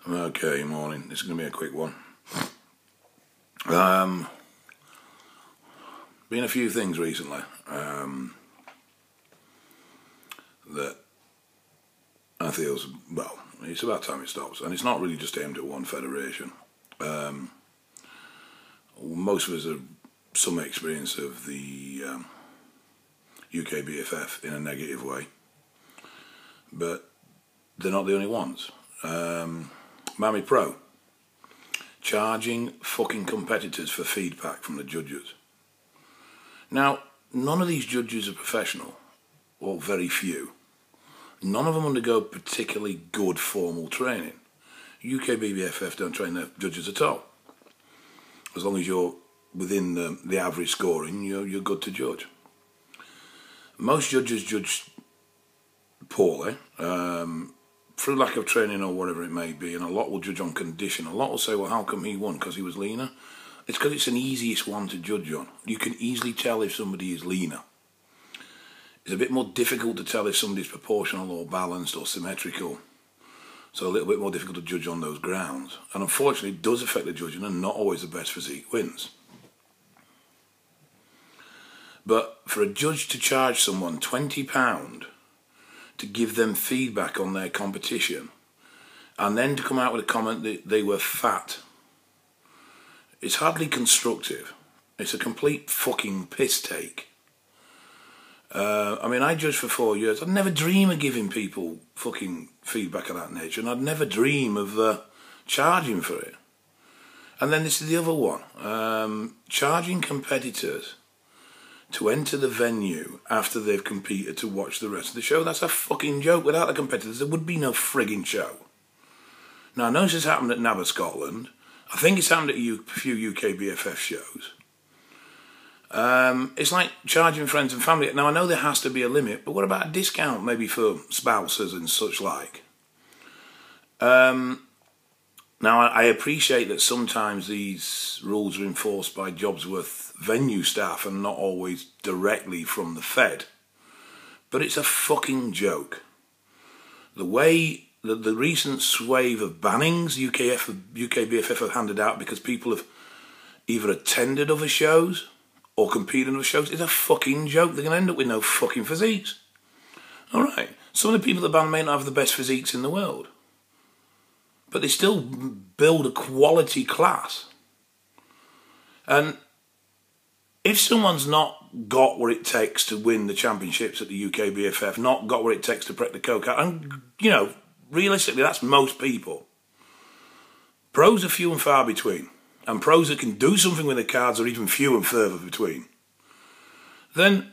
Okay, morning. This is going to be a quick one. Been a few things recently that I feel, well, it's about time it stops. And it's not really just aimed at one federation. Most of us have some experience of the UK BFF in a negative way. But they're not the only ones. Mammy Pro charging fucking competitors for feedback from the judges. Now, none of these judges are professional, or very few. None of them undergo particularly good formal training. UK BBFF don't train their judges at all. As long as you're within the average scoring, you're good to judge. Most judges judge poorly, through lack of training or whatever it may be, and a lot will judge on condition. A lot will say, well, how come he won? Because he was leaner? It's because it's an easiest one to judge on. You can easily tell if somebody is leaner. It's a bit more difficult to tell if somebody's proportional or balanced or symmetrical. So a little bit more difficult to judge on those grounds. And unfortunately, it does affect the judging, and not always the best physique wins. But for a judge to charge someone £20 to give them feedback on their competition, and then to come out with a comment that they were fat, it's hardly constructive. It's a complete fucking piss take. I mean, I judged for 4 years. I'd never dream of giving people fucking feedback of that nature, and I'd never dream of charging for it. And then this is the other one. Charging competitors to enter the venue after they've competed to watch the rest of the show. That's a fucking joke. Without the competitors, there would be no frigging show. Now, I know this has happened at NABBA Scotland. I think it's happened at a few UK BFF shows. It's like charging friends and family. Now, I know there has to be a limit, but what about a discount maybe for spouses and such like? Now, I appreciate that sometimes these rules are enforced by Jobsworth venue staff and not always directly from the Fed. But it's a fucking joke. The way that the recent swathe of bannings UK BFF have handed out because people have either attended other shows or competed in other shows is a fucking joke. They're going to end up with no fucking physiques. Alright, some of the people that ban may not have the best physiques in the world, but they still build a quality class. And if someone's not got what it takes to win the championships at the UK BFF, not got what it takes to break the coke out, and, you know, realistically, that's most people. Pros are few and far between, and pros that can do something with the cards are even few and further between. Then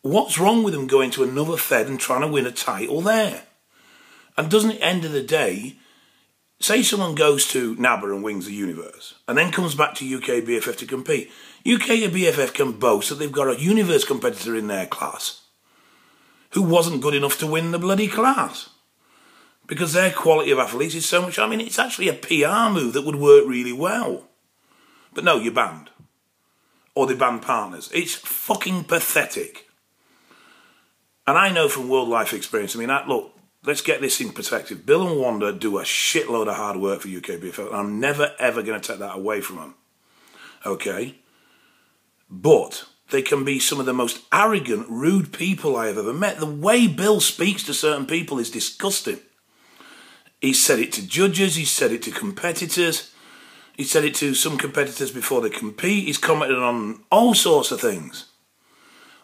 what's wrong with them going to another Fed and trying to win a title there? And doesn't it, end of the day, say someone goes to NABBA and wins the universe, and then comes back to UK BFF to compete. UK BFF can boast that they've got a universe competitor in their class who wasn't good enough to win the bloody class. Because their quality of athletes is so much... I mean, it's actually a PR move that would work really well. But no, you're banned. Or they ban partners. It's fucking pathetic. And I know from world life experience, I mean, look, let's get this in perspective. Bill and Wanda do a shitload of hard work for UK BFF, and I'm never, ever going to take that away from them. Okay? But they can be some of the most arrogant, rude people I have ever met. The way Bill speaks to certain people is disgusting. He's said it to judges, he's said it to competitors, he said it to some competitors before they compete, he's commented on all sorts of things.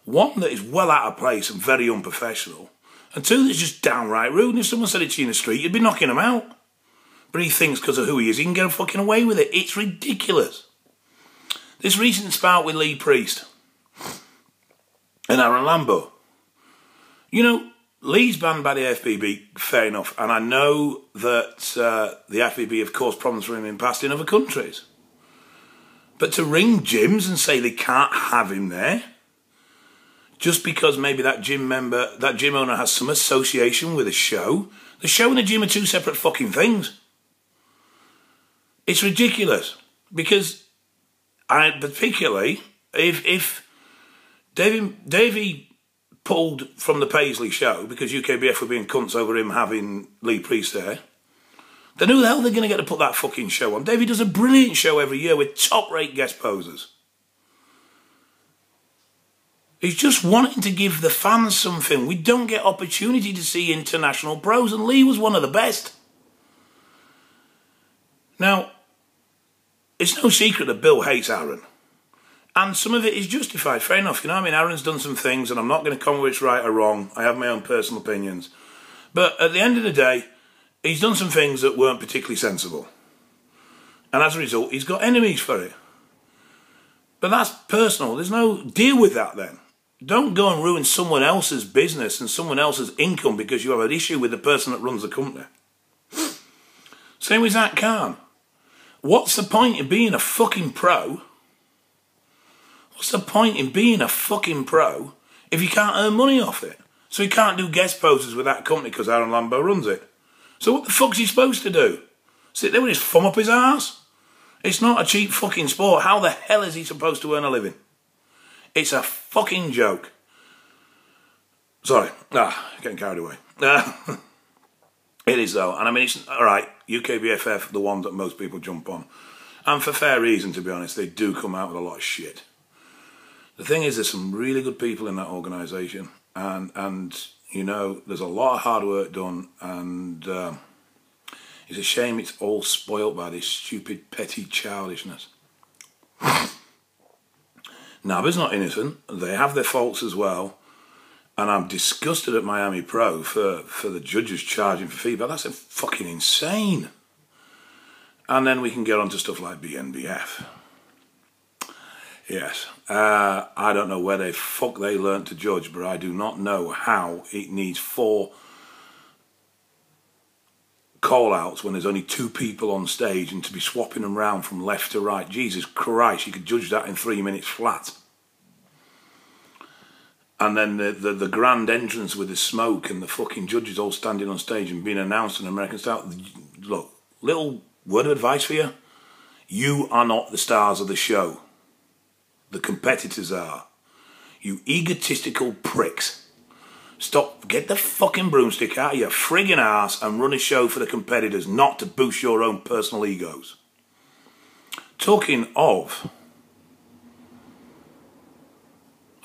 One, that is well out of place and very unprofessional, and two, that's just downright rude. And if someone said it to you in the street, you'd be knocking him out. But he thinks because of who he is, he can get fucking away with it. It's ridiculous. This recent spout with Lee Priest and Aaron Lambo. You know, Lee's banned by the FBB, fair enough, and I know that the FBB have caused problems for him in past in other countries. But to ring gyms and say they can't have him there, just because maybe that gym owner has some association with a show, the show and the gym are two separate fucking things. It's ridiculous, because particularly if Davey pulled from the Paisley show because UKBF were being cunts over him having Lee Priest there, Then who the hell are they going to get to put that fucking show on? Davey does a brilliant show every year with top-rate guest posers. He's just wanting to give the fans something. We don't get opportunity to see international pros, and Lee was one of the best. Now, it's no secret that Bill hates Aaron. And some of it is justified, fair enough. You know what I mean? Aaron's done some things, and I'm not going to comment whether it's right or wrong. I have my own personal opinions. But at the end of the day, he's done some things that weren't particularly sensible. And as a result, he's got enemies for it. But that's personal. There's no deal with that then. Don't go and ruin someone else's business and someone else's income because you have an issue with the person that runs the company. Same with Zach Khan. What's the point in being a fucking pro? What's the point in being a fucking pro if you can't earn money off it? So he can't do guest posters with that company because Aaron Lambo runs it. So what the fuck's he supposed to do? Sit there with his thumb up his arse? It's not a cheap fucking sport. How the hell is he supposed to earn a living? It's a fucking joke. Sorry. Getting carried away. It is though. And I mean, it's alright, UKBFF, the one that most people jump on. And for fair reason, to be honest, they do come out with a lot of shit. The thing is, there's some really good people in that organisation. And you know, there's a lot of hard work done. And it's a shame it's all spoilt by this stupid, petty childishness. NABBA's not innocent. They have their faults as well. And I'm disgusted at Miami Pro for the judges charging for feedback. That's fucking insane. And then we can get on to stuff like BNBF. Yes. I don't know where the fuck they learnt to judge, but I do not know how it needs 4 call-outs when there's only 2 people on stage and to be swapping them round from left to right. Jesus Christ, you could judge that in 3 minutes flat. And then the grand entrance with the smoke and the fucking judges all standing on stage and being announced in American style. Look, little word of advice for you. You are not the stars of the show. The competitors are. You egotistical pricks. Stop, get the fucking broomstick out of your friggin' ass and run a show for the competitors, not to boost your own personal egos. Talking of...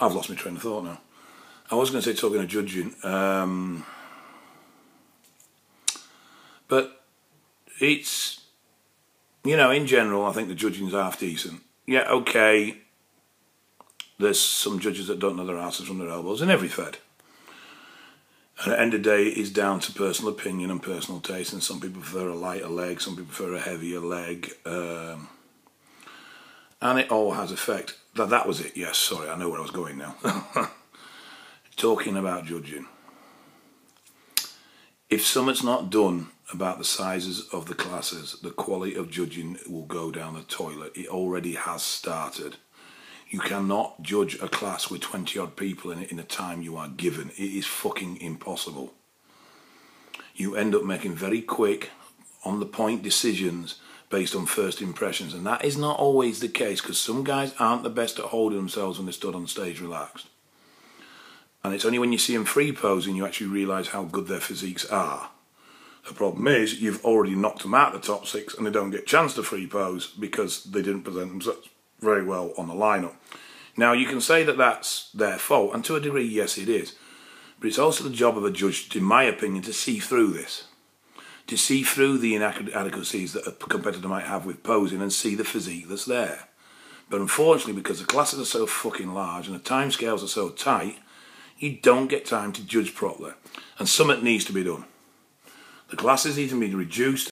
I've lost my train of thought now. I was going to say talking of judging. But it's... You know, in general, I think the judging's half decent. Yeah, okay. There's some judges that don't know their asses from their elbows in every fed. And at the end of the day, it's down to personal opinion and personal taste. And some people prefer a lighter leg, some people prefer a heavier leg. And it all has effect. That was it, yes, sorry, I know where I was going now. Talking about judging. If something's not done about the sizes of the classes, the quality of judging will go down the toilet. It already has started. You cannot judge a class with 20 odd people in it in the time you are given. It is fucking impossible. You end up making very quick, on the point decisions based on first impressions, and that is not always the case because some guys aren't the best at holding themselves when they stood on stage relaxed. And it's only when you see them free posing you actually realise how good their physiques are. The problem is you've already knocked them out of the top 6 and they don't get a chance to free pose because they didn't present themselves very well on the lineup. Now you can say that that's their fault, and to a degree yes it is, but it's also the job of a judge, in my opinion, to see through this, to see through the inadequacies that a competitor might have with posing and see the physique that's there. But unfortunately, because the classes are so fucking large and the timescales are so tight, you don't get time to judge properly, and something needs to be done. The classes need to be reduced